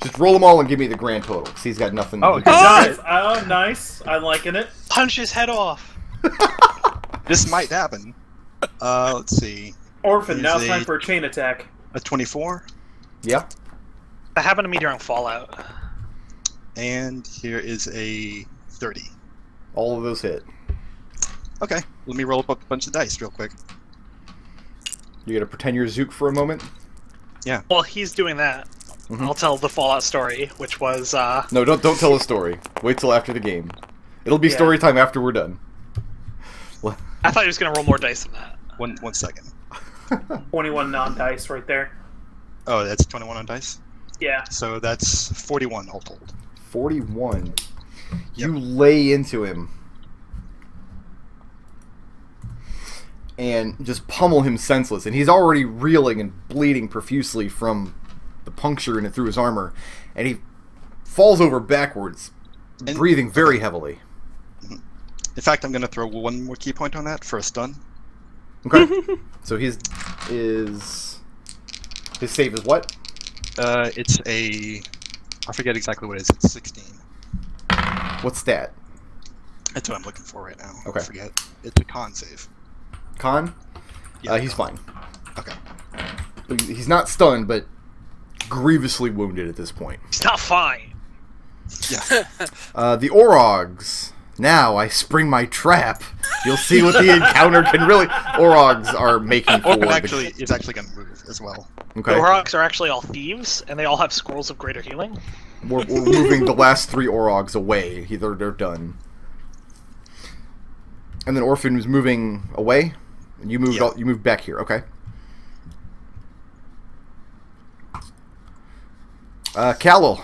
Just roll them all and give me the grand total, because he's got nothing. Oh, Nice. Oh, nice. I'm liking it. Punch his head off. This might happen. Let's see. Orphan, He's now it's time for a chain attack. A 24. Yeah. That happened to me during Fallout. And here is a 30. All of those hit. Okay, let me roll up a bunch of dice real quick. You gotta pretend you're Zook for a moment? Yeah. Well, he's doing that. I'll tell the Fallout story, which was, No, don't tell the story. Wait till after the game. It'll be story time after we're done. I thought he was going to roll more dice than that. One second. 21 non-dice right there. Oh, that's 21 on dice? Yeah. So that's 41 all told. 41. Yep. You lay into him. And just pummel him senseless. And he's already reeling and bleeding profusely from the puncture in it through his armor. And he falls over backwards, breathing very heavily. In fact, I'm going to throw one more key point on that for a stun. Okay. So his save is what? It's a... I forget exactly what it is. It's 16. What stat? That's what I'm looking for right now. Okay. I forget. It's a con save. Con? Yeah, he's fine. Okay. He's not stunned, but grievously wounded at this point. He's not fine. Yeah. The Orogs. Now I spring my trap. You'll see what the encounter can really... Orogs are making for... Orphan is actually going to move as well. Okay. The Orogs are actually all thieves, and they all have scrolls of greater healing. We're moving the last 3 Orogs away. They're done. And then Orphan was moving away. And you moved. You moved back here. Okay. Khalil.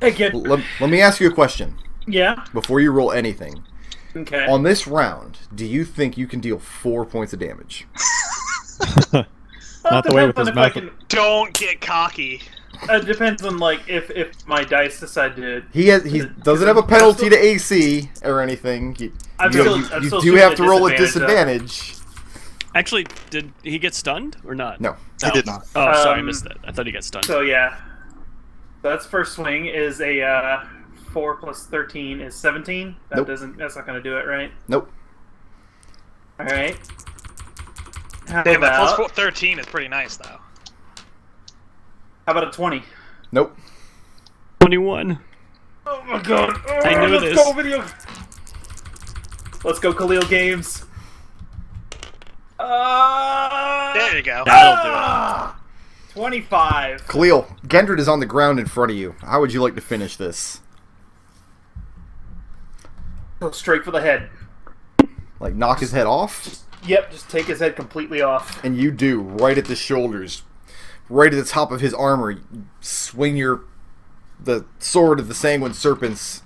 Hey, kid. Let me ask you a question. Yeah? Before you roll anything. Okay. On this round, do you think you can deal 4 points of damage? Well, Not the way with depends his on if I mouth. can- Don't get cocky. It depends on, like, if my dice decide to... He doesn't have a penalty to AC or anything. You do have to roll a disadvantage. Actually, did he get stunned or not? No. He did not. Oh, sorry, I missed that. I thought he got stunned. So, yeah. So that's first swing is a 4 plus 13 is 17. That Nope. That's not going to do it, right? Nope. Alright. How Damn, that about, plus 13 is pretty nice, though. how about a 20? Nope. 21. Oh my god. Oh, I knew let's this. Go video. Let's go Khalil Games. There you go. That'll do 25. Khalil, Gendred is on the ground in front of you. How would you like to finish this? Go straight for the head. Like knock his head off? Yep, just take his head completely off. And you do, right at the shoulders. Right at the top of his armor. You swing the sword of the sanguine serpents,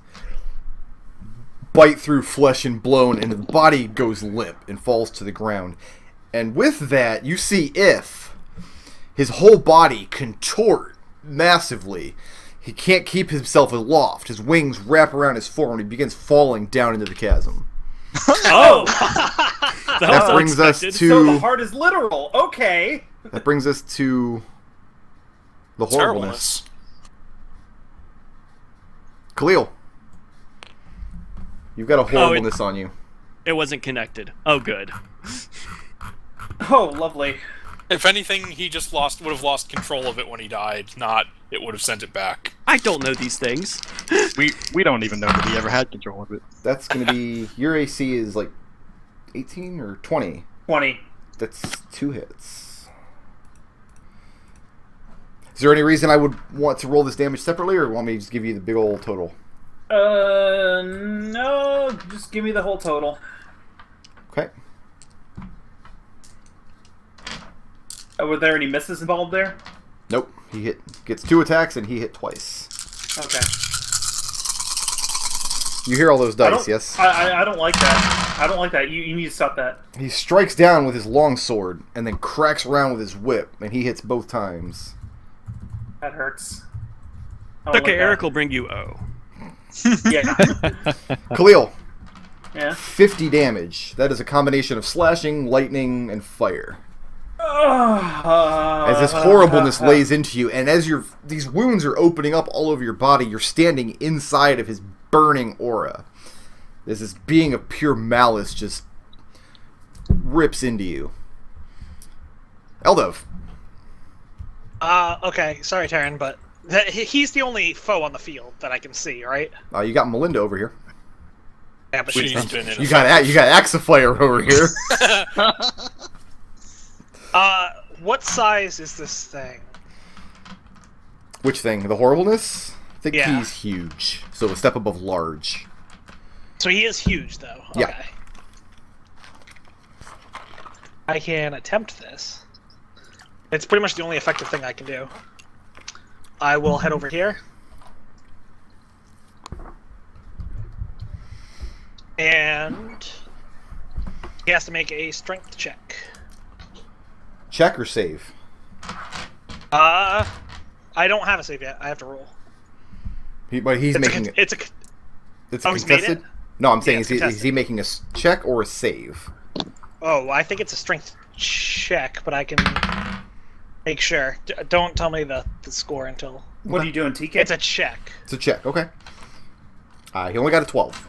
bite through flesh and bone, and the body goes limp and falls to the ground. And with that, you see his whole body contort massively. He can't keep himself aloft. His wings wrap around his form, and he begins falling down into the chasm. Oh! That brings us to... So the heart is literal. Okay. That brings us to the horribleness. Khalil, you've got a horribleness on you. It wasn't connected. Oh, good. Oh, lovely. If anything, he just would have lost control of it when he died. Not, it would have sent it back. I don't know these things. We don't even know that he ever had control of it. That's going to be... Your AC is like 18 or 20? 20. That's 2 hits. Is there any reason I would want to roll this damage separately, or want me to just give you the big old total? No, just give me the whole total. Okay. Were there any misses involved there? Nope. He gets 2 attacks, and he hit twice. Okay. You hear all those dice, yes? I don't like that. I don't like that. You need to stop that. He strikes down with his long sword, and then cracks around with his whip, and he hits both times. That hurts. Okay, Arik will bring you O. Yeah. Khalil, Yeah. 50 damage. That is a combination of slashing, lightning, and fire. As this horribleness lays into you, and as these wounds are opening up all over your body, you're standing inside of his burning aura. As this being of pure malice just rips into you. Eldove. Okay, sorry, Tarin, but he's the only foe on the field that I can see, right? You got Melinda over here. Yeah, but She's she's... been in You got Axifire over here. What size is this thing? Which thing? The horribleness? I think Yeah. he's huge. So a step above large. So he is huge, though. Okay. Yeah. I can attempt this. It's pretty much the only effective thing I can do. I will head over here. And he has to make a strength check. Check or save? I don't have a save yet. I have to roll. But he's making it. It's a It's Oh, he's made contested? it? No, I'm saying Yeah, it's is contested. he making a check or a save? Oh, I think it's a strength check, but I can make sure. Don't tell me the score until... What are you doing, TK? It's a check. It's a check, okay. He only got a 12.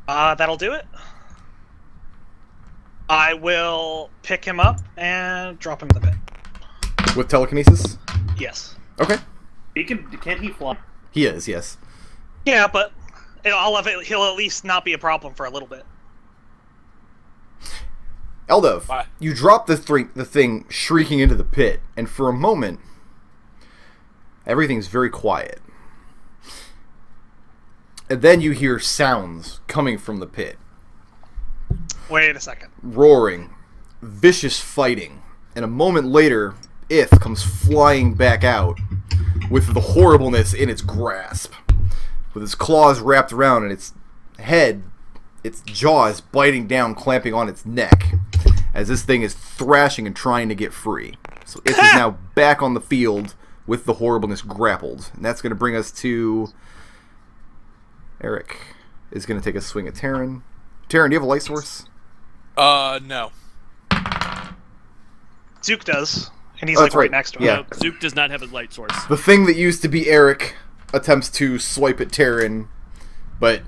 That'll do it. I will pick him up and drop him in the pit. With telekinesis? Yes. Okay. Can't he fly? He is, yes. Yeah, but he'll at least not be a problem for a little bit. Eldove, Bye. you drop the thing shrieking into the pit, and for a moment, everything's very quiet. And then you hear sounds coming from the pit. Wait a second. Roaring, vicious fighting, and a moment later, Ith comes flying back out with the horribleness in its grasp, with its claws wrapped around and its head, its jaws biting down, clamping on its neck, as this thing is thrashing and trying to get free. So Ith is now back on the field with the horribleness grappled, and that's going to bring us to Arik. Is going to take a swing at Tarin. Tarin, do you have a light source? No. Zook does, and he's Oh, like that's right right. next to him. Yeah. No, Zook does not have a light source. The thing that used to be Arik attempts to swipe at Tarin, but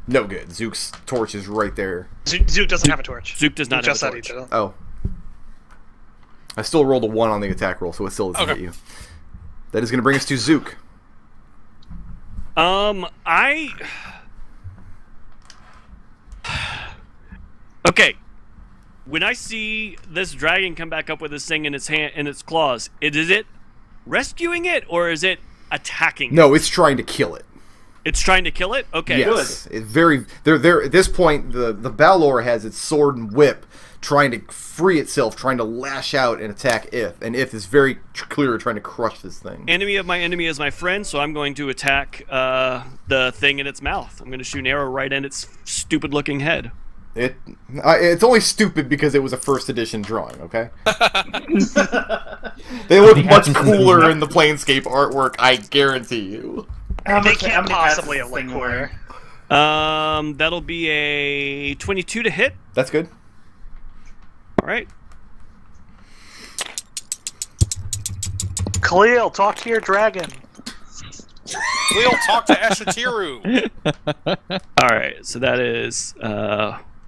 no good. Zook's torch is right there. Zook doesn't have a torch. Zook does not He have just a said torch. he didn't. Oh. I still rolled a 1 on the attack roll, so it still doesn't Okay. hit you. That is going to bring us to Zook. Okay. When I see this dragon come back up with this thing in its hand, in its claws, is it rescuing it or is it attacking? No, it's trying to kill it. It's trying to kill it. Okay. Yes. It's very. They're at this point. The Balor has its sword and whip, trying to free itself, trying to lash out and attack Ith, and Ith is very clear trying to crush this thing. Enemy of my enemy is my friend, so I'm going to attack the thing in its mouth. I'm going to shoot an arrow right in its stupid-looking head. It's only stupid because it was a first edition drawing, okay? They look much cooler in the Planescape artwork, I guarantee you. They can't possibly have looked cooler. That'll be a 22 to hit. That's good. All right. Khalil, talk to your dragon. We'll talk to Ashatiru. All right. So that is.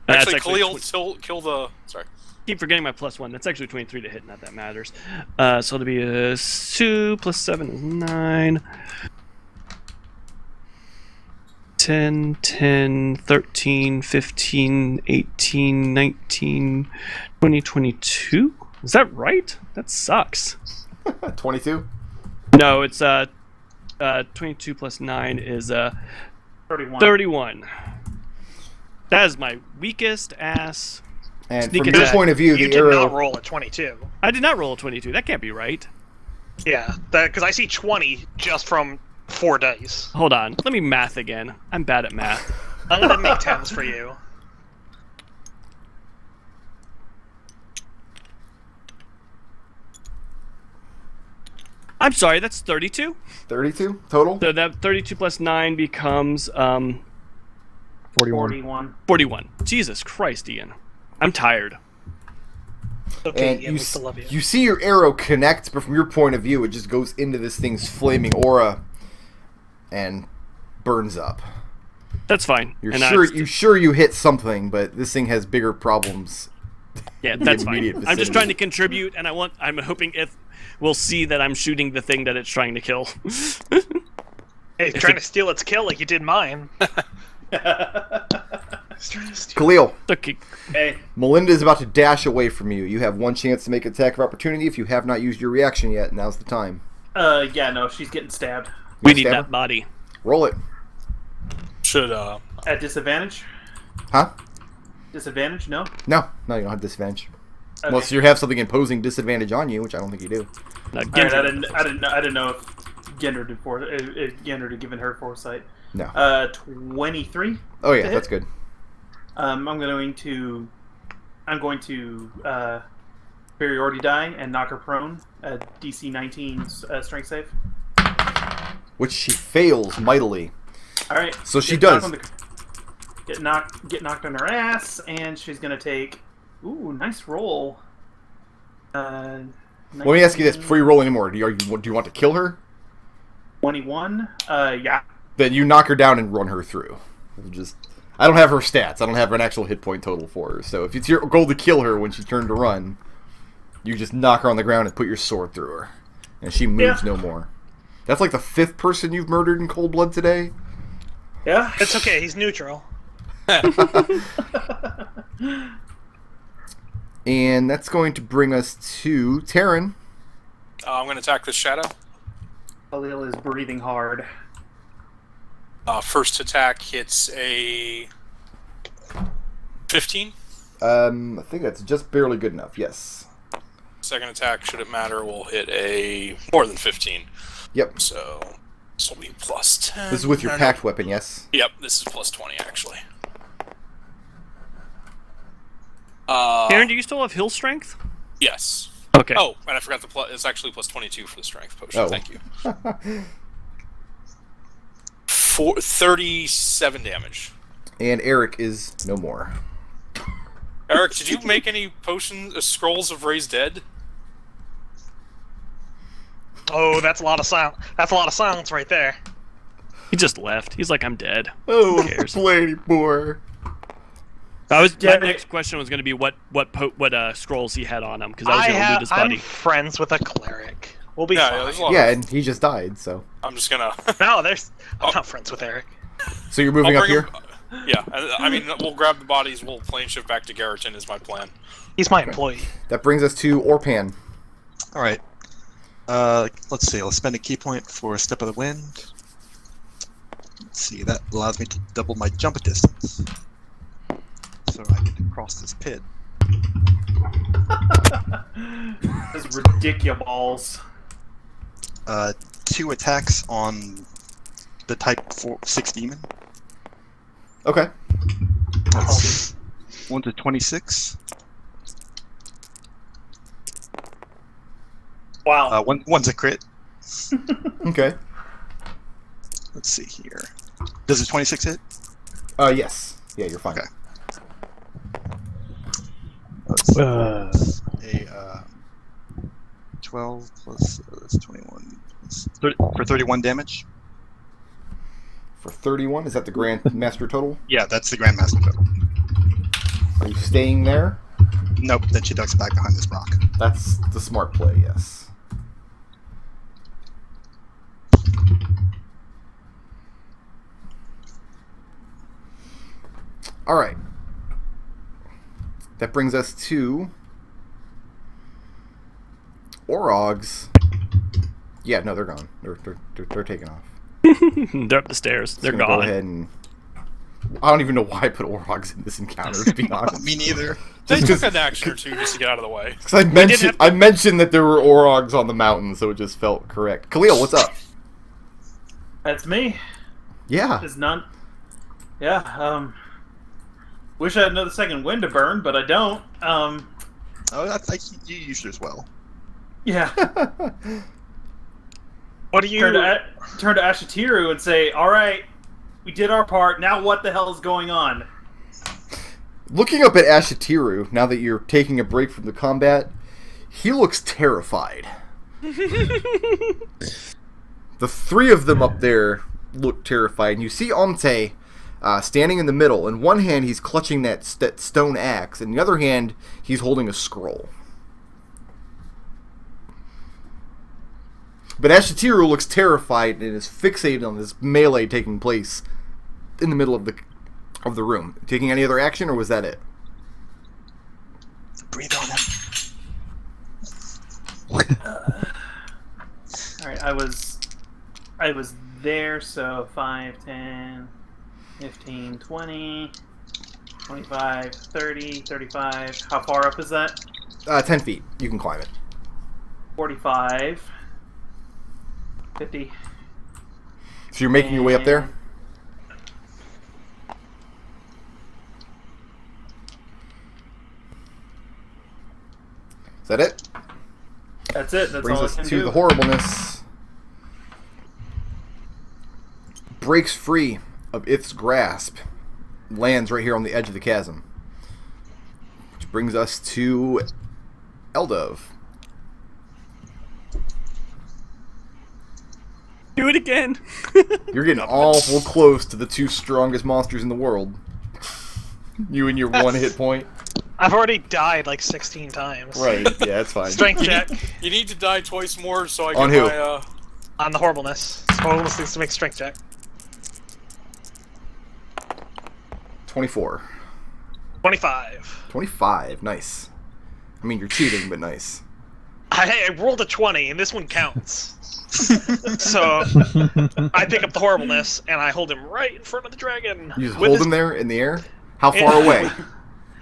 Actually, that's Khalil, kill the. Sorry. Keep forgetting my +1. That's actually 23 to hit. Not that matters. So it'll be a 2 + 7 is 9. 10, 10, 13, 15, 18, 19, 20, 22? Is that right? That sucks. 22? No, it's 22 + 9 is 31. 31. That is my weakest ass. And Sneak from your attack. point of view, You the did arrow... not roll a 22. I did not roll a 22. That can't be right. Yeah, because I see 20 just from 4 dice. Hold on. Let me math again. I'm bad at math. I'm gonna make 10s for you. I'm sorry, that's 32. 32 total? So that 32 + 9 becomes 41. 41. Jesus Christ, Ian. I'm tired. Okay, And Ian, we still love you. you see your arrow connect, but from your point of view, it just goes into this thing's flaming aura and burns up. That's fine. You're And sure you hit something, but this thing has bigger problems. Yeah, in the that's fine. immediate I'm just vicinity. trying to contribute, and I'm hoping if we'll see that I'm shooting the thing that it's trying to kill. Hey, he's trying to steal its kill like you did mine. He's trying to steal. Khalil, Okay. Hey, Melinda is about to dash away from you. You have one chance to make an attack of opportunity. If you have not used your reaction yet, now's the time. yeah, no, she's getting stabbed. We You need stab that her? body. Roll it. Should At disadvantage? Huh? Disadvantage? No? No, you don't have disadvantage. Okay. Unless you have something imposing disadvantage on you, which I don't think you do. Now, Alright, Gendry. I didn't know if Gendry had given her foresight. No. 23. Oh yeah, to hit. that's good. I'm going to superiority die and knock her prone. DC 19 strength save. Which she fails mightily. All right. So she Get does. knocked on get knocked on her ass, and she's gonna take. Ooh, nice roll. Let me ask you this before you roll anymore. Do you want to kill her? 21. Yeah. Then you knock her down and run her through. I don't have her stats. I don't have an actual hit point total for her. So if it's your goal to kill her when she turned to run, you just knock her on the ground and put your sword through her, and she moves no more. That's like the 5th person you've murdered in cold blood today. Yeah. It's okay, he's neutral. And that's going to bring us to Tarin. I'm going to attack this shadow. Khalil is breathing hard. First attack hits a 15. I think that's just barely good enough. Yes. Second attack, should it matter, will hit a more than 15. Yep. So this will be plus 10. This is with your No, no. packed weapon, yes? Yep, this is plus 20 actually. Karen, do you still have hill strength? Yes. Okay. Oh, and I forgot the plus. It's actually plus 22 for the strength potion. Oh. Thank you. 37 damage. And Arik is no more. Arik, did you make any scrolls of raised dead? Oh, that's a lot of silence. That's a lot of silence right there. He just left. He's like, I'm dead. Oh, Who cares? lady boy. My Yeah, next question was going to be what scrolls he had on him, because I was going to loot his I'm body. friends with a cleric. We'll be Yeah, fine. there's a lot Yeah, of- and he just died, so. I'm just gonna. No, I'm not friends with Eric. So you're moving up bring here? Yeah, I mean, we'll grab the bodies. We'll plane shift back to Garreton is my plan. He's my employee. That brings us to Orphan. All right. Let's see. I'll spend a key point for a Step of the Wind. Let's see. That allows me to double my jump distance, so I can cross this pit. That's ridiculous. 2 attacks on the type 6 demon. Okay. Let's see. One's a 26. Wow. One's a crit. Okay. Let's see here. Does a 26 hit? Yes. Yeah, you're fine. Okay. Let's see. A 12 plus that's 21 plus 30, for 31 damage. For 31, is that the Grand Master total? Yeah, that's the Grandmaster total. Are you staying there? Nope, then she ducks back behind this rock. That's the smart play, yes. Alright. That brings us to Orogs. Yeah, no, they're gone. They're taken off. They're up the stairs. They're Just gonna gone. Go ahead and I don't even know why I put Orogs in this encounter, to be honest. Me neither. They Just took an action or two just to get out of the way. Because I mentioned that there were Orogs on the mountain, so it just felt correct. Khalil, what's up? That's me. Yeah. It's none. Yeah. Wish I had another second wind to burn, but I don't. Oh, that's like you used it as well. Yeah. What do you? Turn to Ashatiru and say, "All right, We did our part. Now what the hell is going on? Looking up at Ashitiru, now that you're taking a break from the combat, he looks terrified. The three of them up there look terrified. And you see Omte standing in the middle. In one hand, he's clutching that stone axe. In the other hand, he's holding a scroll. But Ashitiru looks terrified and is fixated on this melee taking place in the middle of the room. Taking any other action, or was that it? Breathe on him. Alright, I was there, so 5, 10, 15, 20, 25, 30, 35. How far up is that? 10 feet. You can climb it. 45. 50. So you're making your way up there? Is that it? That's it. That's Brings all I us can to do. the horribleness. Breaks free of Ith's grasp. Lands right here on the edge of the chasm. Which brings us to Eldove. Do it again. You're getting awful close to the two strongest monsters in the world. You and your one hit point. I've already died like 16 times. Right, yeah, that's fine. Strength check You need to die twice more so I On get who? my on the horribleness. Horribleness needs to make strength check. 24. 25. 25, nice. I mean, you're cheating, but nice. I rolled a 20, and this one counts. So I pick up the horribleness, and I hold him right in front of the dragon. You just with hold his- him there in the air? How far away?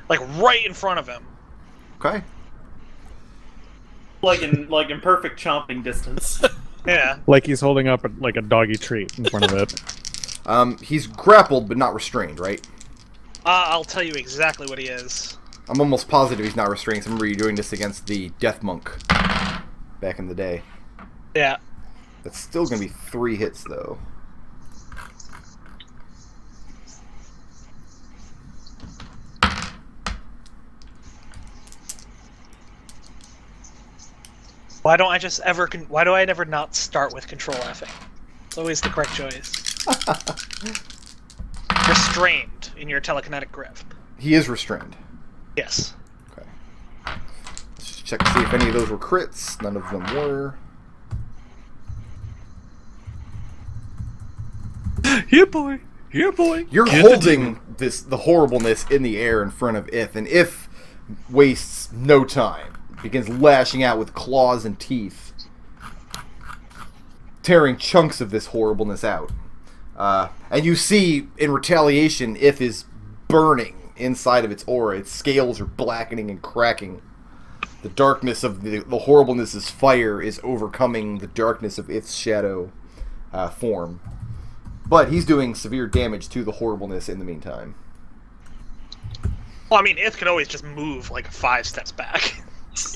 Like right in front of him. Okay. Like in perfect chomping distance. Yeah. Like he's holding up like a doggy treat in front of it. He's grappled but not restrained, right? I'll tell you exactly what he is. I'm almost positive he's not restrained. I remember you doing this against the Death Monk back in the day. Yeah. That's still going to be 3 hits, though. Why do I never not start with control Fing? It's always the correct choice. Restrained in your telekinetic grip. He is restrained. Yes. Okay. Let's just check to see if any of those were crits. None of them were. Here, boy. Here, boy. You're Here's the holding the horribleness in the air in front of Ith, and Ith wastes no time. Begins lashing out with claws and teeth, tearing chunks of this horribleness out. And you see, in retaliation, Ith is burning inside of its aura. Its scales are blackening and cracking. The darkness of the horribleness's fire is overcoming the darkness of Ith's shadow form. But he's doing severe damage to the horribleness in the meantime. Well, I mean, Ith could always just move like 5 steps back.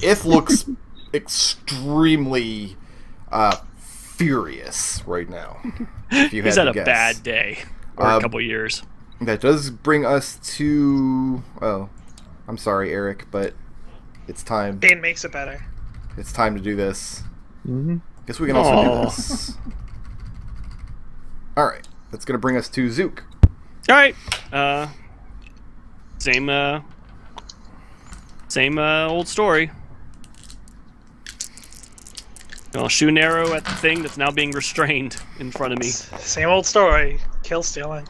Ith looks extremely furious right now. If you He's had had to a guess. bad day. Or a couple years. That does bring us to... Oh, I'm sorry, Arik, but it's time. Pain makes it better. It's time to do this. Mm-hmm. Guess we can also do Aw. this. Alright, that's going to bring us to Zook. Alright. Same old story. I'll shoot an arrow at the thing that's now being restrained in front of me. Same old story. Kill stealing.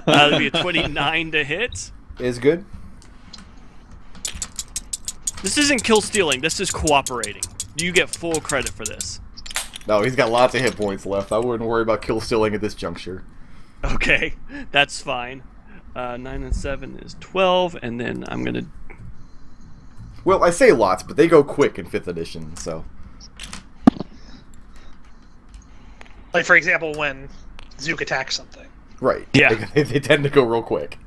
That'll be a 29 to hit. Is good. This isn't kill stealing, this is cooperating. You get full credit for this. No, he's got lots of hit points left. I wouldn't worry about kill stealing at this juncture. Okay, that's fine. 9 and 7 is 12, and then I'm gonna... Well, I say lots, but they go quick in 5th edition, so... Like, for example, when Zook attacks something. Right. Yeah. They tend to go real quick.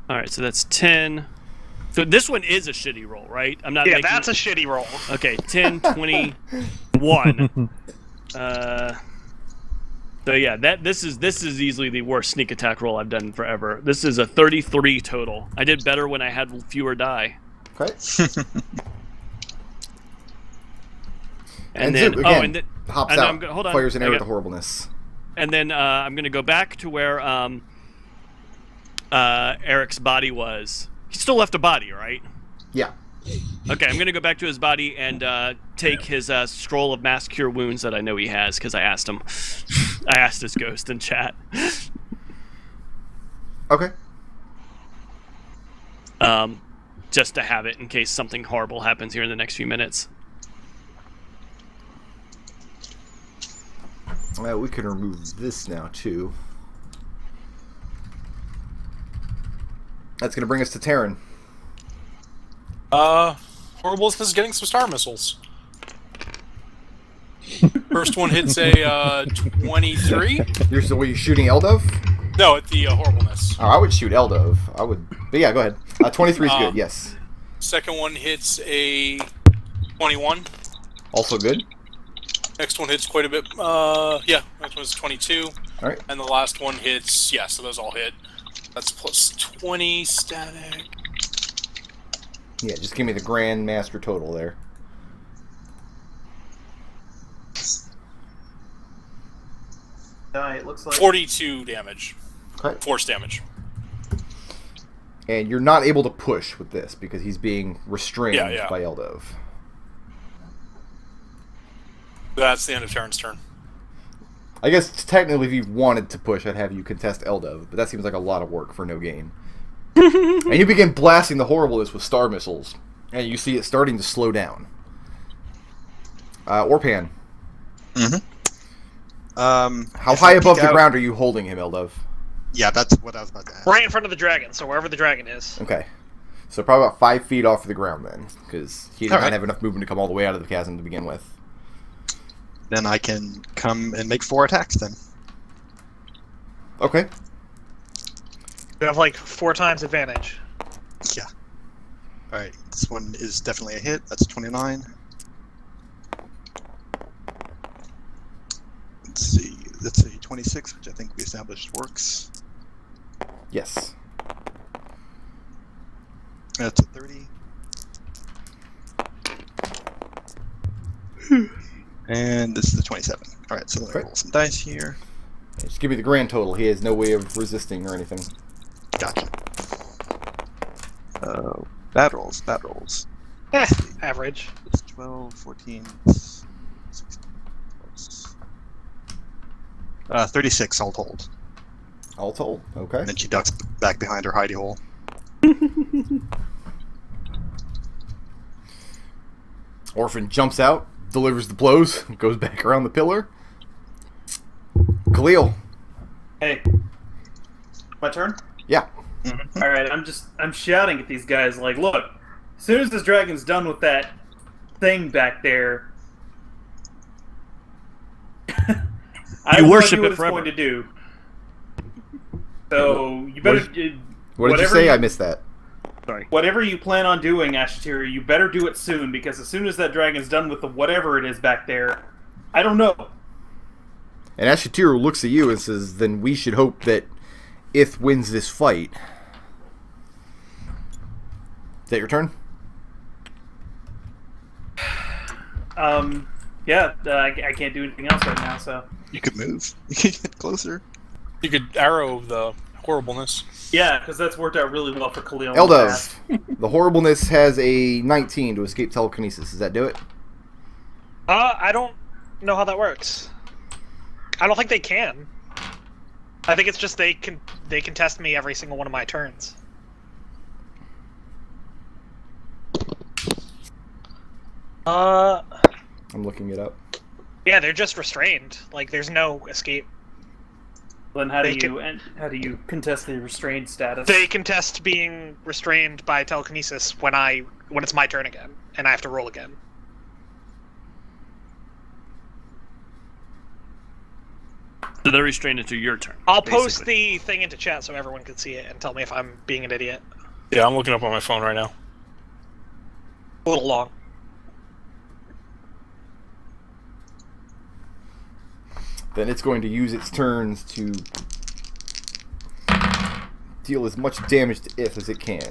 Alright, so that's 10, So this one is a shitty roll, right? I'm not. Yeah, making... that's a shitty roll. Okay, 10, 21. So yeah, this is easily the worst sneak attack roll I've done forever. This is a 33 total. I did better when I had fewer die. Okay. And Zook, then again, hops and out, hold on. fires an arrow at the horribleness. And then I'm gonna go back to where Eric's body was. He still left a body, right? Yeah. Okay, I'm gonna go back to his body and take his scroll of mass cure wounds that I know he has because I asked him. I asked his ghost in chat. Okay. Just to have it in case something horrible happens here in the next few minutes. Well, we can remove this now too. That's going to bring us to Tarin. Horribleness is getting some star missiles. First one hits a 23. You're shooting Eldove? No, at the horribleness. Oh, I would shoot Eldove. I would, but yeah, go ahead. 23 is good. Yes. Second one hits a 21. Also good. Next one hits quite a bit. Yeah, next one's 22. All right. And the last one hits. Yeah, so those all hit. That's plus 20 static. Yeah, just give me the Grand Master total there. It looks like 42 damage. Okay. Force damage. And you're not able to push with this because he's being restrained by Eldove. That's the end of Tarin's turn. I guess technically if you wanted to push, I'd have you contest Eldove, but that seems like a lot of work for no gain. And you begin blasting the horribleness with star missiles, and you see it starting to slow down. Orphan. Mm-hmm. How high above the ground are you holding him, Eldove? Yeah, that's what I was about to ask. Right in front of the dragon, so wherever the dragon is. Okay. So probably about 5 feet off of the ground then, because he doesn't Alright. have enough movement to come all the way out of the chasm to begin with. Then I can come and make 4 attacks then. Okay. You have like 4 times advantage. Yeah. Alright, this one is definitely a hit. That's 29. Let's see. That's a 26, which I think we established works. Yes. That's a 30. And this is a 27. Alright, so let me roll some dice here. Just give me the grand total. He has no way of resisting or anything. Gotcha. Bad rolls, bad rolls. Average. It's 12, 14, 16, 36 all told. All told. Okay. And then she ducks back behind her hidey hole. Orphan jumps out, delivers the blows, goes back around the pillar. Khalil. Hey, my turn. Yeah. Mm-hmm. All right, I'm shouting at these guys like, look, as soon as this dragon's done with that thing back there, I worship know it what forever. it's going to do. So you better. What did you say? I missed that. Sorry. Whatever you plan on doing, Ashitiri, you better do it soon, because as soon as that dragon's done with the whatever it is back there, I don't know. And Ashitiru looks at you and says, then we should hope that Ith wins this fight. Is that your turn? Yeah, I can't do anything else right now, so... You could move. You could get closer. You could arrow the horribleness. Yeah, because that's worked out really well for Khalil. Eldove. The horribleness has a 19 to escape telekinesis. Does that do it? I don't know how that works. I don't think they can. I think it's just they contest me every single one of my turns. I'm looking it up. Yeah, they're just restrained. Like, there's no escape. Then how do you contest the restrained status? They contest being restrained by telekinesis when it's my turn again, and I have to roll again. So they're restrained until your turn. I'll post basically. the thing into chat so everyone can see it and tell me if I'm being an idiot. Yeah, I'm looking up on my phone right now. A little long. Then it's going to use its turns to deal as much damage to If as it can.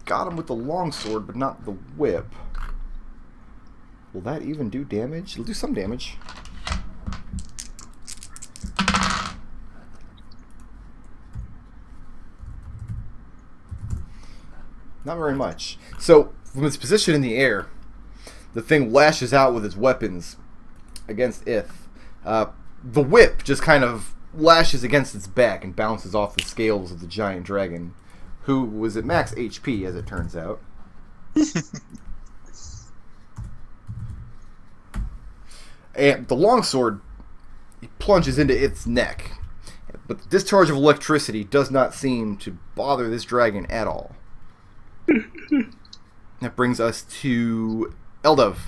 Got him with the longsword, but not the whip. Will that even do damage? It'll do some damage. Not very much. So, from its position in the air, the thing lashes out with its weapons against If. The whip just kind of lashes against its back and bounces off the scales of the giant dragon, who was at max HP, as it turns out. And the longsword plunges into its neck, but the discharge of electricity does not seem to bother this dragon at all. That brings us to Eldove.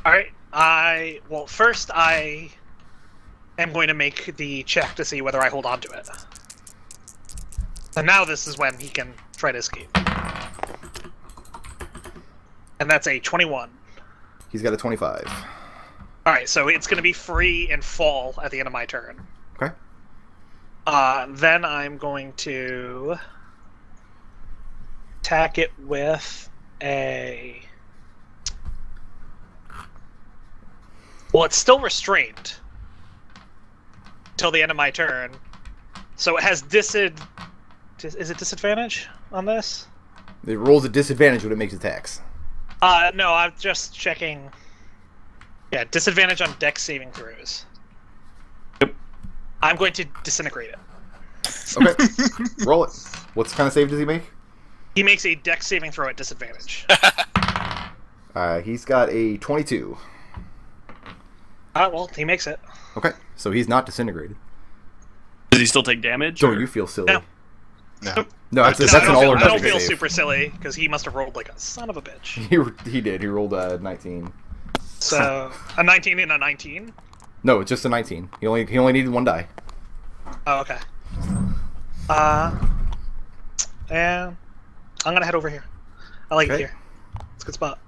Alright, well, first I am going to make the check to see whether I hold on to it. And now this is when he can try to escape. And that's a 21. He's got a 25. Alright, so it's going to be free and fall at the end of my turn. Okay. Then I'm going to attack it with a... Well, it's still restrained till the end of my turn. So it has is it disadvantage on this? It rolls a disadvantage when it makes attacks. No, I'm just checking. Yeah, disadvantage on dex saving throws. Yep. I'm going to disintegrate it. Okay. Roll it. What kind of save does he make? He makes a dex saving throw at disadvantage. He's got a 22. Well, he makes it. Okay, so he's not disintegrated. Does he still take damage? Don't or- you feel silly? No. No, that's No, an all or I don't nothing feel save. super silly because he must have rolled like a son of a bitch. He did. He rolled a 19. So a 19 and a 19. No, it's just a 19. He only needed one die. Oh, okay. And I'm gonna head over here. I like it Okay. here. It's a good spot.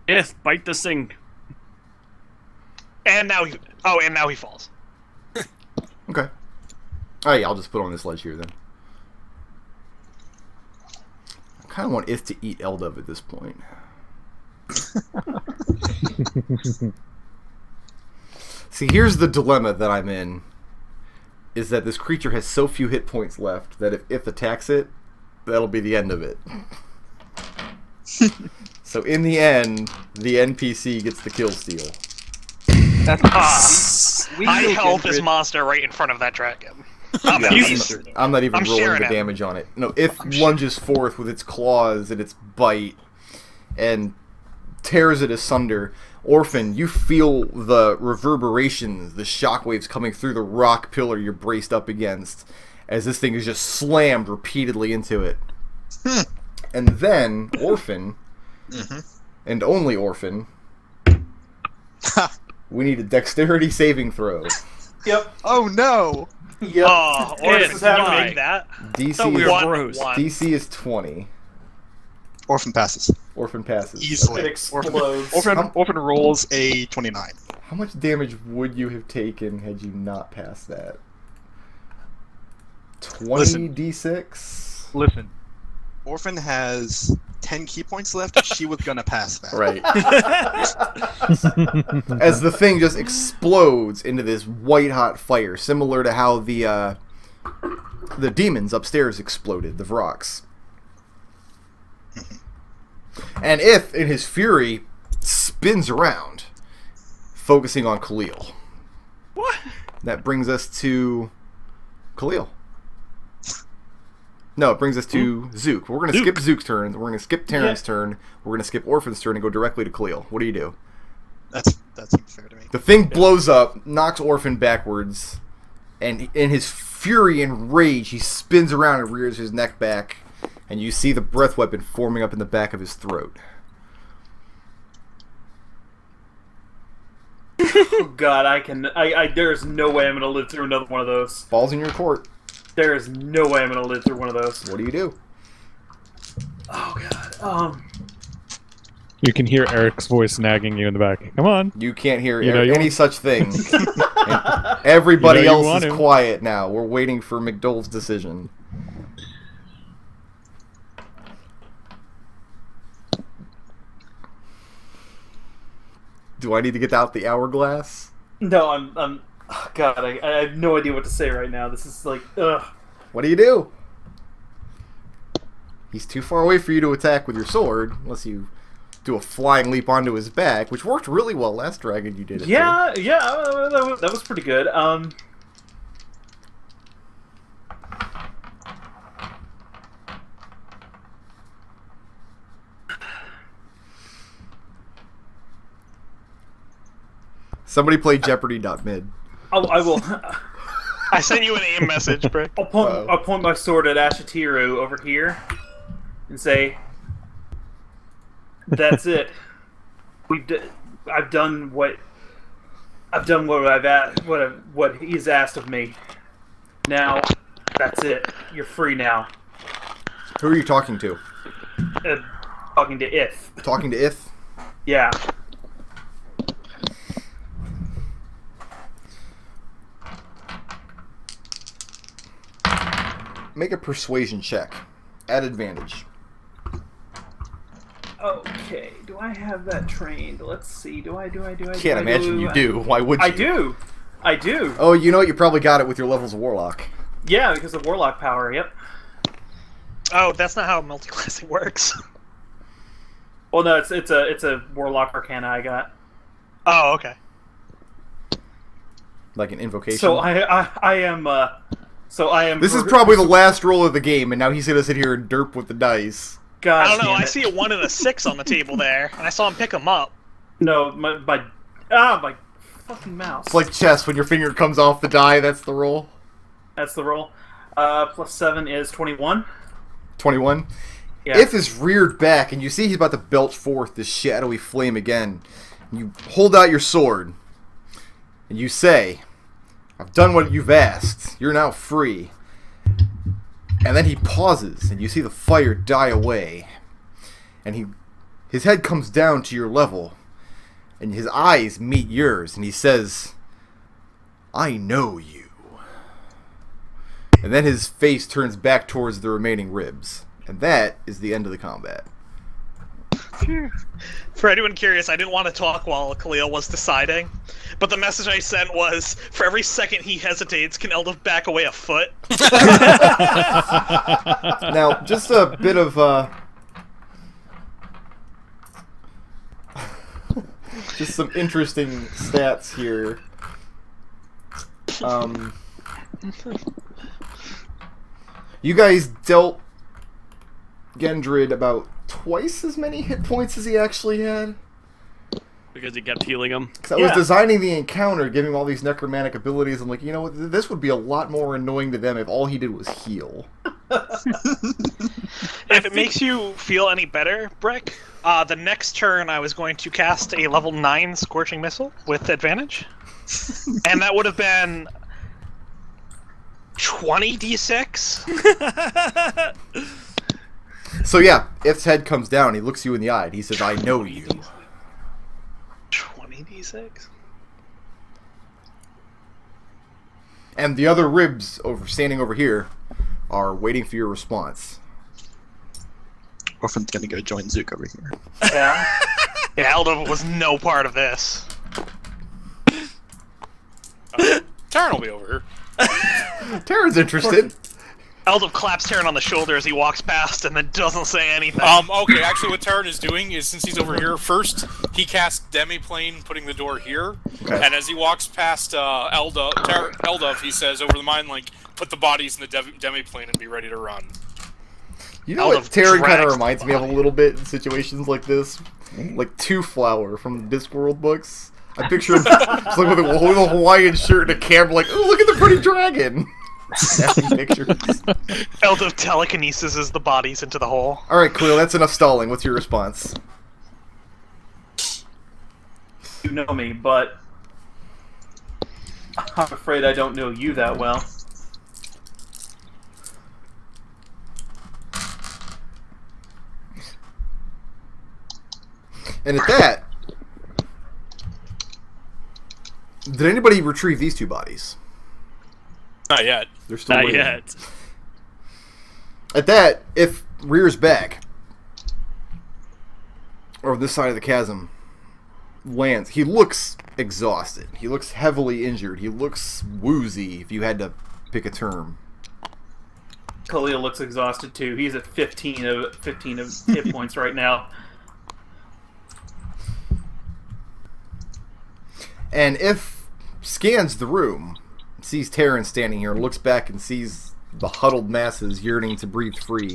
If bite this thing. And now he falls. Okay. Oh yeah, I'll just put on this ledge here then. I kind of want Ith to eat Eldove at this point. See, here's the dilemma that I'm in. Is that this creature has so few hit points left that if Ith attacks it, that'll be the end of it. So in the end, the NPC gets the kill steal. I held this monster right in front of that dragon. I'm I'm not even I'm rolling sharing the it. damage on it. No, Ith lunges forth with its claws and its bite and tears it asunder. Orphan, you feel the reverberations, the shockwaves coming through the rock pillar you're braced up against as this thing is just slammed repeatedly into it. And then, Orphan, and only Orphan, we need a dexterity saving throw. Yep. Oh no! Yep. Oh, This Orphan, is you happening. make that. DC we is, were One, bros. one. DC is 20. Orphan passes. Orphan passes. Easily. It explodes. Orphan rolls a 29. How much damage would you have taken had you not passed that? 20 Listen. D6? Listen, Orphan has 10 key points left. She was gonna pass that. Right. As the thing just explodes into this white hot fire, similar to how the demons upstairs exploded, the Vrox. And Ith, in his fury, spins around, focusing on Khalil. What? That brings us to Khalil. No, it brings us to Zook. We're going to skip Zook's turn. We're going to skip Terran's turn. We're going to skip Orphan's turn and go directly to Khalil. What do you do? That seems fair to me. The thing blows up, knocks Orphan backwards, and in his fury and rage, he spins around and rears his neck back, and you see the breath weapon forming up in the back of his throat. Oh God, there's no way I'm gonna live through another one of those. Ball's in your court. There is no way I'm gonna live through one of those. What do you do? Oh God. You can hear Eric's voice nagging you in the back. Come on. You can't hear You know you any want- such thing. And everybody You know you else want is to. quiet now. We're waiting for McDohl's decision. Do I need to get out the hourglass? No, I'm. Oh God, I have no idea what to say right now. This is like, ugh. What do you do? He's too far away for you to attack with your sword, unless you do a flying leap onto his back, which worked really well last dragon you did it. Yeah, that was pretty good. Somebody play Jeopardy.mid. I will. I sent you an aim message, Brick. I'll point my sword at Ashatiru over here and say, "That's it. I've done what what he's asked of me. Now, that's it. You're free now." Who are you talking to? Talking to If. Talking to If? Yeah. Make a persuasion check. At advantage. Okay. Do I have that trained? Let's see. Do I? Can't imagine you do. Why would you? I do. Oh, you know what? You probably got it with your levels of Warlock. Yeah, because of Warlock power. Yep. Oh, that's not how multiclassing works. Well, no, it's a Warlock Arcana I got. Oh, okay. Like an invocation. So I am. This is probably the last roll of the game, and now he's gonna sit here and derp with the dice. God I don't know. damn I it. see a 1 and a 6 on the table there, and I saw him pick them up. No, my fucking mouse. It's like chess. When your finger comes off the die, that's the roll. That's the roll. Plus 7 is 21. 21. Yeah. If is reared back, and you see he's about to belch forth this shadowy flame again. You hold out your sword, and you say, "I've done what you've asked. You're now free." And then he pauses, and you see the fire die away. And his head comes down to your level, and his eyes meet yours, and he says, "I know you." And then his face turns back towards the remaining ribs. And that is the end of the combat. For anyone curious, I didn't want to talk while Khalil was deciding, but the message I sent was, for every second he hesitates, can Eldove back away a foot? Now, just a bit of just some interesting stats here. You guys dealt Gendrid about twice as many hit points as he actually had. Because he kept healing him. Because I was designing the encounter, giving him all these necromantic abilities. I'm like, you know what? This would be a lot more annoying to them if all he did was heal. If it makes you feel any better, Brick, the next turn I was going to cast a level 9 Scorching Missile with advantage. And that would have been 20 d6. So yeah, If's head comes down. He looks you in the eye. And he says, "I know you." 20 d6? And the other ribs standing over here are waiting for your response. Orphan's gonna go join Zook over here. Yeah. Yeah, Eldove was no part of this. Tarin will be over here. Tarin's interested. Eldove claps Tarin on the shoulder as he walks past and then doesn't say anything. Okay, actually what Tarin is doing is, since he's over here, first he casts Demiplane, putting the door here, and as he walks past Eldove, he says over the mind link, "Put the bodies in the Demiplane and be ready to run." You know what Eldove Tarin kind of drags reminds the me of a body. little bit in situations like this? Like Two Flower from the Discworld books. I picture him just like with a Hawaiian shirt and a camera like, "Oh, look at the pretty dragon!" Snapping pictures. Eldove telekinesis the bodies into the hole. Alright, Khalil, that's enough stalling. What's your response? You know me, but I'm afraid I don't know you that well. And at that, did anybody retrieve these two bodies? Not yet. They're still Not waiting. yet. At that, if rears back, or this side of the chasm, lands, he looks exhausted. He looks heavily injured. He looks woozy, if you had to pick a term. Khalil looks exhausted too. He's at 15 of hit points right now. And if scans the room, sees Tarin standing here, looks back and sees the huddled masses yearning to breathe free.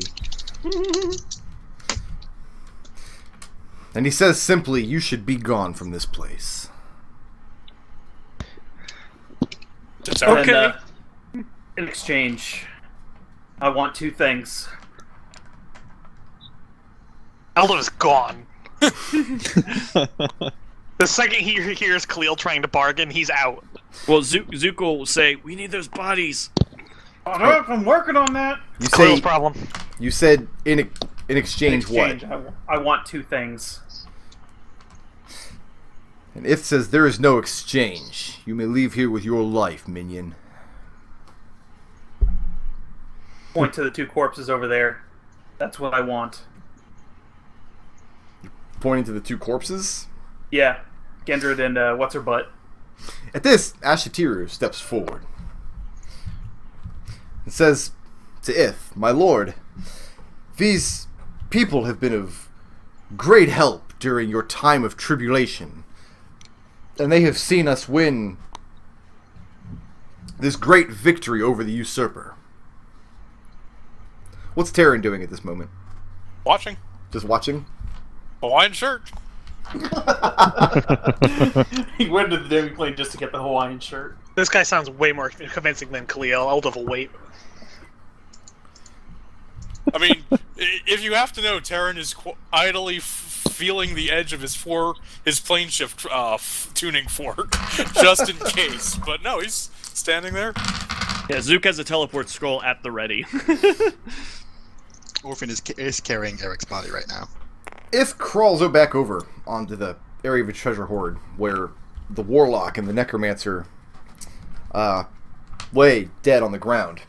And he says simply, "You should be gone from this place." Okay. And, in exchange, I want two things. Eldove is gone. The second he hears Khalil trying to bargain, he's out. Well, Zook will say, "We need those bodies." I'm working on that. You Khalil's say, problem. you said in exchange what? I want two things. And Ith says, "There is no exchange. You may leave here with your life, minion." Point to the two corpses over there. That's what I want. Pointing to the two corpses. Yeah, Gendred and what's her butt. At this, Ashatiru steps forward and says to Ith, "My lord, these people have been of great help during your time of tribulation, and they have seen us win this great victory over the usurper." What's Tarin doing at this moment? Watching. Just watching? Hawaiian shirt. He went to the demi-plane just to get the Hawaiian shirt. This guy sounds way more convincing than Khalil. Eldove will wait. I mean, if you have to know, Tarin is idly feeling the edge of his plane shift tuning fork, just in case. But no, he's standing there. Yeah, Zook has a teleport scroll at the ready. Orphan is carrying Arik's body right now. Ith crawls back over onto the area of a treasure hoard where the Warlock and the Necromancer lay dead on the ground.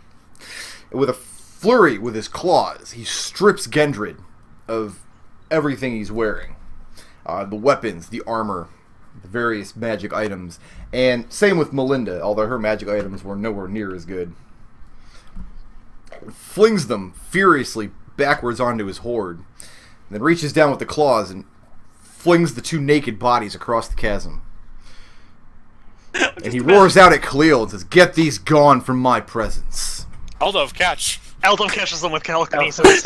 With a flurry with his claws, he strips Gendred of everything he's wearing. The weapons, the armor, the various magic items, and same with Melinda, although her magic items were nowhere near as good. Flings them furiously backwards onto his hoard, and then reaches down with the claws and flings the two naked bodies across the chasm. And he roars out at Khalil and says, "Get these gone from my presence." Eldove, catch. Eldove catches them with telekinesis.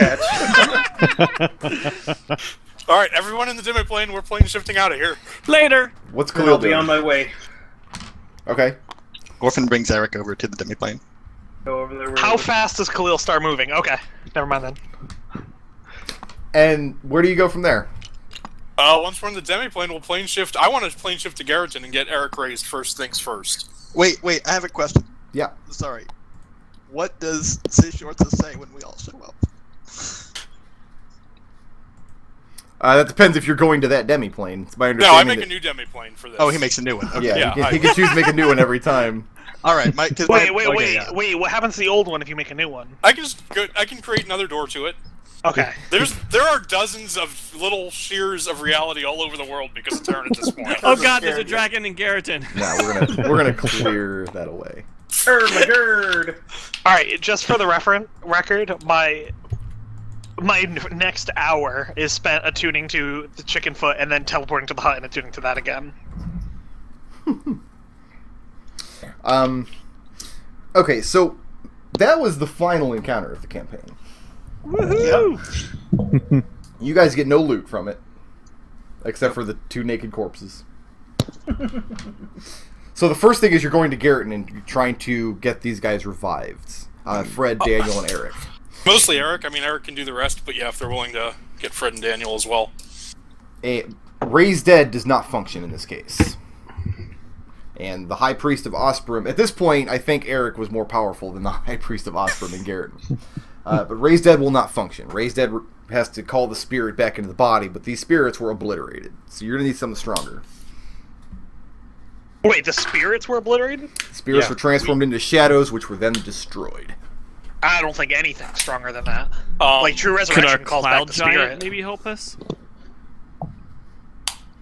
Alright, everyone in the demi plane, we're plane shifting out of here. Later. What's I'll Khalil be on doing? my way. Okay. Orphan brings Arik over to the demiplane. Go over there. How fast does Khalil start moving? Okay, never mind then. And where do you go from there? Once we're in the demi plane, we'll plane shift. I want to plane shift to Garreton and get Arik raised first things first. Wait, I have a question. Yeah. Sorry. What does Shorts say when we all show up? That depends if you're going to that demi-plane. It's my No, understanding I make that- a new demi plane for this. Oh, he makes a new one. Okay. Yeah, Yeah, he can choose to make a new one every time. All right. Wait. What happens to the old one if you make a new one? I can just go. I can create another door to it. Okay. There are dozens of little shears of reality all over the world because of Tarin at this point. Oh god, there's a dragon in Garreton. No, we're gonna clear that away. my gird. All right. Just for the record, my next hour is spent attuning to the chicken foot and then teleporting to the hut and attuning to that again. Okay, so that was the final encounter of the campaign. Woohoo! You guys get no loot from it, except for the two naked corpses. So the first thing is you're going to Garreton and you're trying to get these guys revived. Fred, Daniel, and Arik. Mostly Arik. I mean, Arik can do the rest, but yeah, if they're willing to get Fred and Daniel as well. Raise Dead does not function in this case. And the High Priest of Osprim, at this point, I think Arik was more powerful than the High Priest of Osprim and Garrett. But Raised Dead will not function. Raised Dead has to call the spirit back into the body, but these spirits were obliterated. So you're going to need something stronger. Wait, the spirits were obliterated? Spirits were transformed into shadows, which were then destroyed. I don't think anything's stronger than that. Like, true Could resurrection our calls back cloud the giant spirit. maybe help us?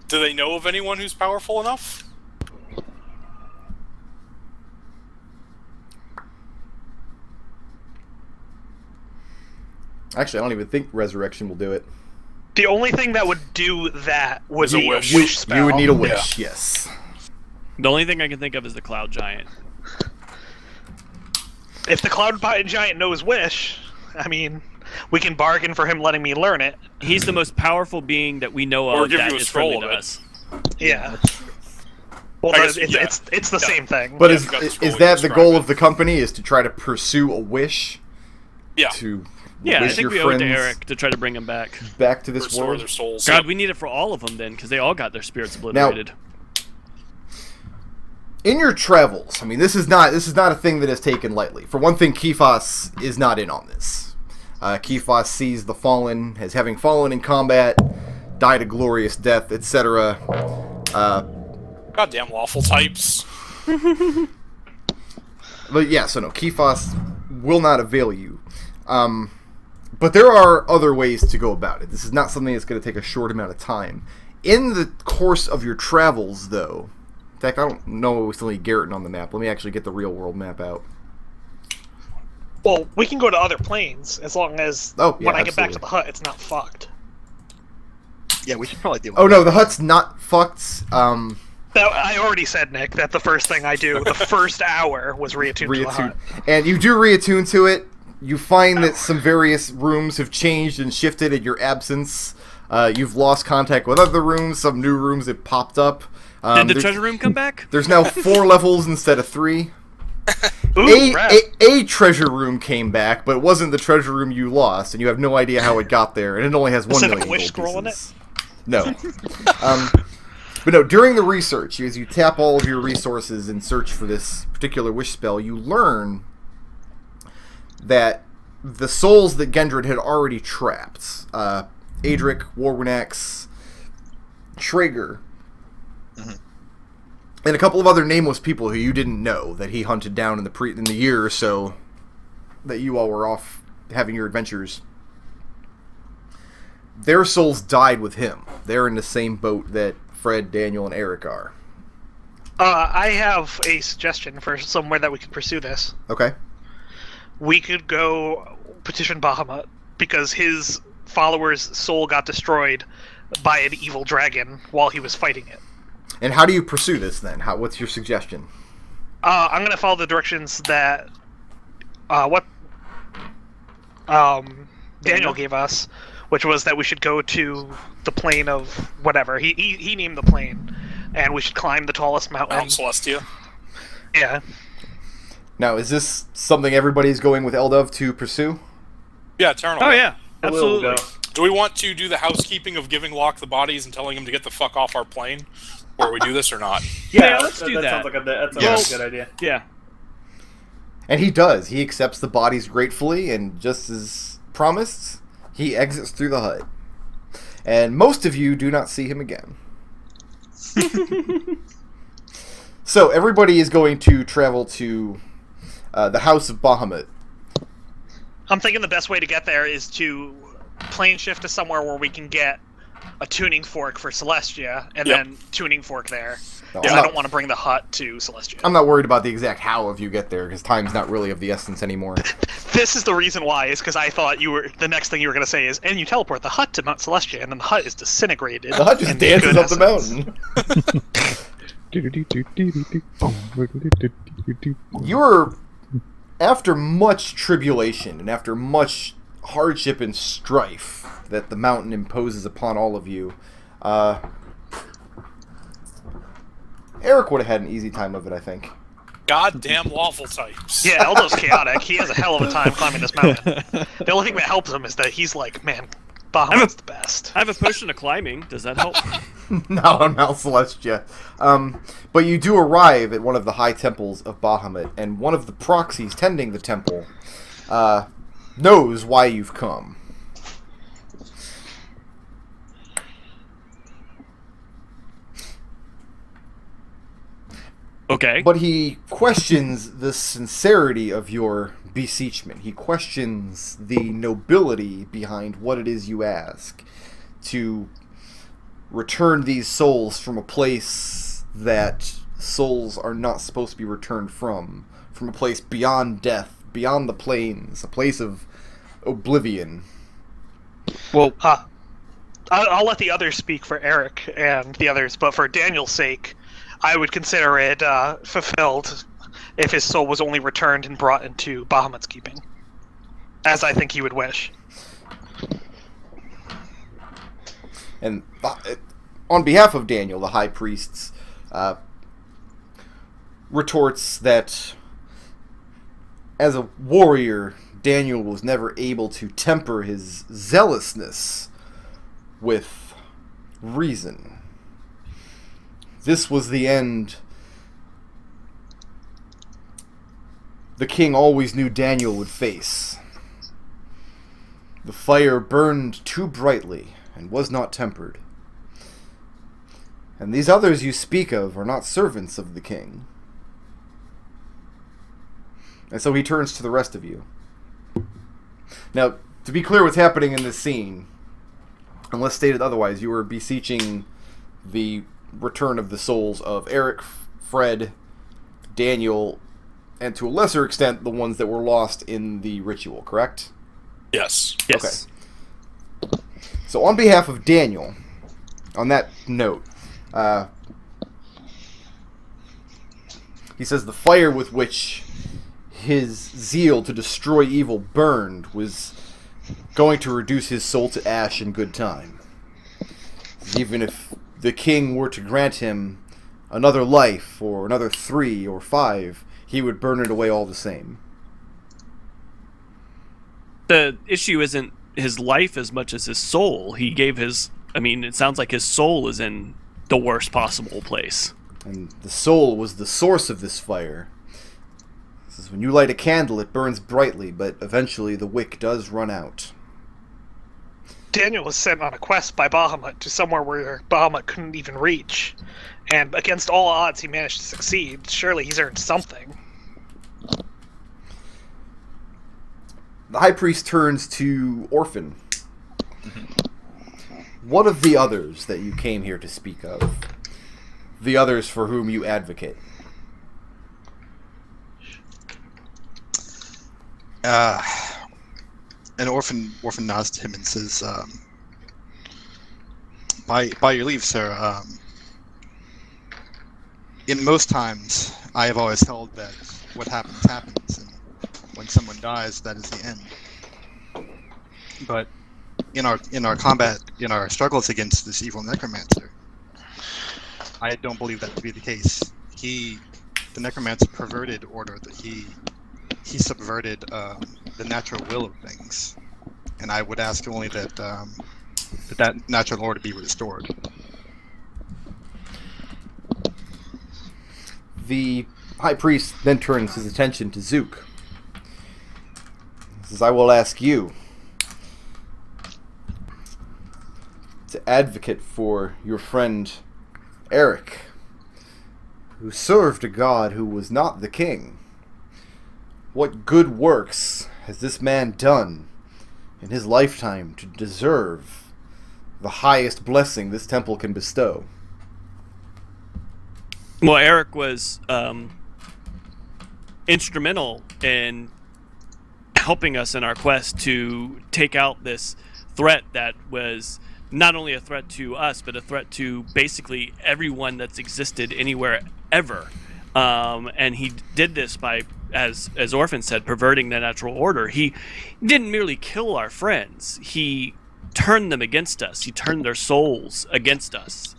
Do they know of anyone who's powerful enough? Actually, I don't even think resurrection will do it. The only thing that would do that would Is a be wish. a wish spell. You would need a wish, yes. The only thing I can think of is the cloud giant. If the cloud giant knows wish, I mean, we can bargain for him letting me learn it. He's the most powerful being that we know Or of give that you a is scroll friendly of to it. us. Yeah. Well, I guess, it's the same thing. But Yeah, is you got the scroll, is you that the describe goal it. of the company, is to try to pursue a wish? Yeah. To Yeah, I wish think your we owe it to friends Eric to try to bring him back. back to this Restore world? their souls. God, we need it for all of them then, because they all got their spirits obliterated. In your travels, I mean, this is not a thing that is taken lightly. For one thing, Kefas is not in on this. Kefas sees the fallen as having fallen in combat, died a glorious death, etc. Goddamn lawful types. But yeah, so no, Kefas will not avail you. But there are other ways to go about it. This is not something that's going to take a short amount of time. In the course of your travels, though, in fact, I don't know we still need Garrett on the map. Let me actually get the real world map out. Well, we can go to other planes as long as when I get back to the hut, it's not fucked. Yeah, we should probably deal with Oh no, the hut's not fucked. I already said, Nick, that the first thing I do, the first hour, was reattune to the hut. And you do reattune to it. You find that some various rooms have changed and shifted in your absence. You've lost contact with other rooms. Some new rooms have popped up. Did the treasure room come back? There's now 4 levels instead of 3. Ooh, A treasure room came back, but it wasn't the treasure room you lost, and you have no idea how it got there, and it only has 1 Instead of million wish gold scroll in pieces. No. But no, during the research, as you tap all of your resources and search for this particular wish spell, you learn that the souls that Gendred had already trapped, Adric, Warwinax, Traeger, and a couple of other nameless people who you didn't know that he hunted down in the year or so that you all were off having your adventures. Their souls died with him. They're in the same boat that Fred, Daniel, and Arik are. I have a suggestion for somewhere that we could pursue this. Okay. We could go petition Bahamut, because his follower's soul got destroyed by an evil dragon while he was fighting it. And how do you pursue this then? What's your suggestion? I'm going to follow the directions that Daniel gave us, which was that we should go to the plane of whatever. He named the plane, and we should climb the tallest mountain. Mount Celestia. Yeah. Now, is this something everybody's going with Eldove to pursue? Yeah, Eternal. Oh yeah, Khalil will absolutely. go. Do we want to do the housekeeping of giving Locke the bodies and telling him to get the fuck off our plane? Or we do this or not? Yeah, let's do that. Sounds like that's a Yes. good idea. Yeah. And he does. He accepts the bodies gratefully, and just as promised, he exits through the hut. And most of you do not see him again. So, everybody is going to travel to the House of Bahamut. I'm thinking the best way to get there is to plane shift to somewhere where we can get a tuning fork for Celestia, and then tuning fork there. No, Because I'm I not- don't want to bring the hut to Celestia. I'm not worried about the exact how of you get there, because time's not really of the essence anymore. This is the reason why, is because I thought the next thing you were going to say is, and you teleport the hut to Mount Celestia, and then the hut is disintegrated. The hut just in dances good up the essence. mountain. You're, after much tribulation and after much hardship and strife that the mountain imposes upon all of you, Arik would have had an easy time of it, I think. Goddamn lawful types. Yeah, Eldove's chaotic. He has a hell of a time climbing this mountain. The only thing that helps him is that he's like, man, Bahamut's the best. I have a potion of climbing. Does that help? Not on Mount Celestia. But you do arrive at one of the high temples of Bahamut, and one of the proxies tending the temple knows why you've come. Okay. But he questions the sincerity of your beseechment. He questions the nobility behind what it is you ask. To return these souls from a place that souls are not supposed to be returned from a place beyond death, beyond the plains, a place of oblivion. Well, I'll let the others speak for Arik and the others, but for Daniel's sake, I would consider it fulfilled if his soul was only returned and brought into Bahamut's keeping, as I think he would wish. And on behalf of Daniel, the high priest retorts that as a warrior, Daniel was never able to temper his zealousness with reason. This was the end the king always knew Daniel would face. The fire burned too brightly and was not tempered. And these others you speak of are not servants of the king. And so he turns to the rest of you. Now, to be clear what's happening in this scene, unless stated otherwise, you are beseeching the return of the souls of Arik, Fred, Daniel, and to a lesser extent, the ones that were lost in the ritual, correct? Yes. Yes. Okay. So on behalf of Daniel, on that note, he says the fire with which his zeal to destroy evil burned was going to reduce his soul to ash in good time. Even if the king were to grant him another life, or another 3 or 5, he would burn it away all the same. The issue isn't his life as much as his soul. He gave his... I mean, it sounds like his soul is in the worst possible place. And the soul was the source of this fire. This is when you light a candle, it burns brightly, but eventually the wick does run out. Daniel was sent on a quest by Bahamut to somewhere where Bahamut couldn't even reach. And against all odds, he managed to succeed. Surely he's earned something. The high priest turns to Orphan. What of the others that you came here to speak of? The others for whom you advocate? And Orphan nods to him and says, by your leave, sir, in most times, I have always held that what happens, happens, and when someone dies, that is the end. But in our combat, in our struggles against this evil necromancer, I don't believe that to be the case. The necromancer perverted order, that he subverted the natural will of things, and I would ask only that that natural order be restored. The high priest then turns his attention to Zook. He says, I will ask you to advocate for your friend Arik, who served a god who was not the king. What good works has this man done in his lifetime to deserve the highest blessing this temple can bestow? Well, Arik was instrumental in helping us in our quest to take out this threat that was not only a threat to us, but a threat to basically everyone that's existed anywhere ever. And he did this by, as Orphan said, perverting the natural order. He didn't merely kill our friends. He turned them against us. He turned their souls against us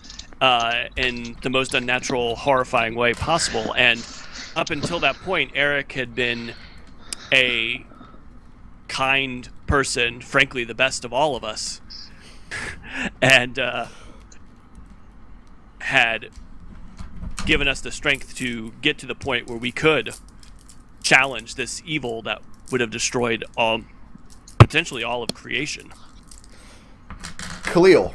in the most unnatural, horrifying way possible. And up until that point, Arik had been a kind person, frankly, the best of all of us. And had given us the strength to get to the point where we could challenge this evil that would have destroyed potentially all of creation. Khalil,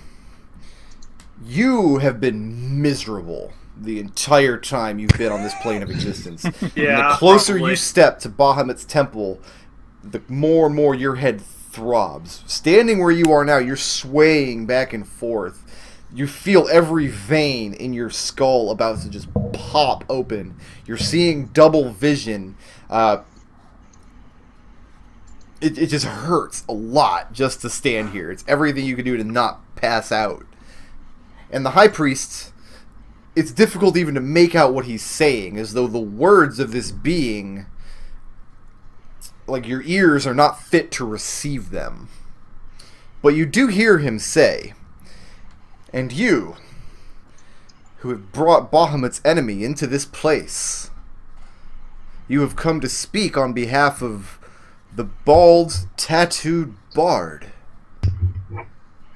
you have been miserable the entire time you've been on this plane of existence. Yeah, and the closer probably. you step to Bahamut's temple, the more and more your head throbs. Standing where you are now, you're swaying back and forth. You feel every vein in your skull about to just pop open. You're seeing double vision. It just hurts a lot just to stand here. It's everything you can do to not pass out. And the High Priest, it's difficult even to make out what he's saying, as though the words of this being, like your ears are not fit to receive them. But you do hear him say, "And you, who have brought Bahamut's enemy into this place, you have come to speak on behalf of the bald, tattooed bard.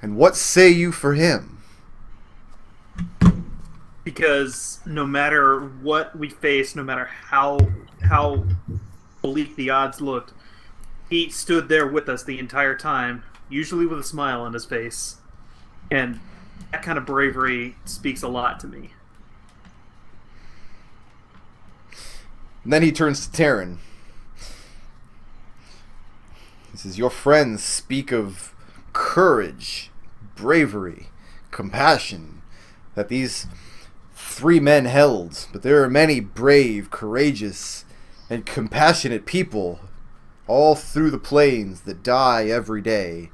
And what say you for him?" Because no matter what we faced, no matter how bleak the odds looked, he stood there with us the entire time, usually with a smile on his face. And that kind of bravery speaks a lot to me. And then he turns to Tarin. He says, "Your friends speak of courage, bravery, compassion, that these 3 men held, but there are many brave, courageous, and compassionate people all through the plains that die every day,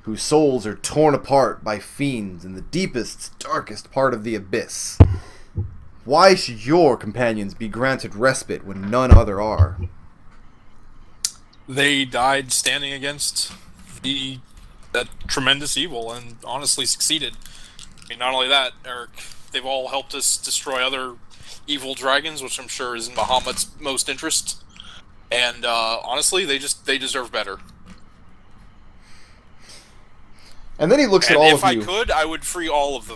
whose souls are torn apart by fiends in the deepest, darkest part of the abyss. Why should your companions be granted respite when none other are?" They died standing against that tremendous evil, and honestly succeeded. I mean, not only that, Arik, they've all helped us destroy other evil dragons, which I'm sure is in Bahamut's most interest. And honestly, they deserve better. And then he looks And at all if of you. I could, I would free all of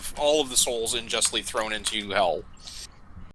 the souls unjustly thrown into hell.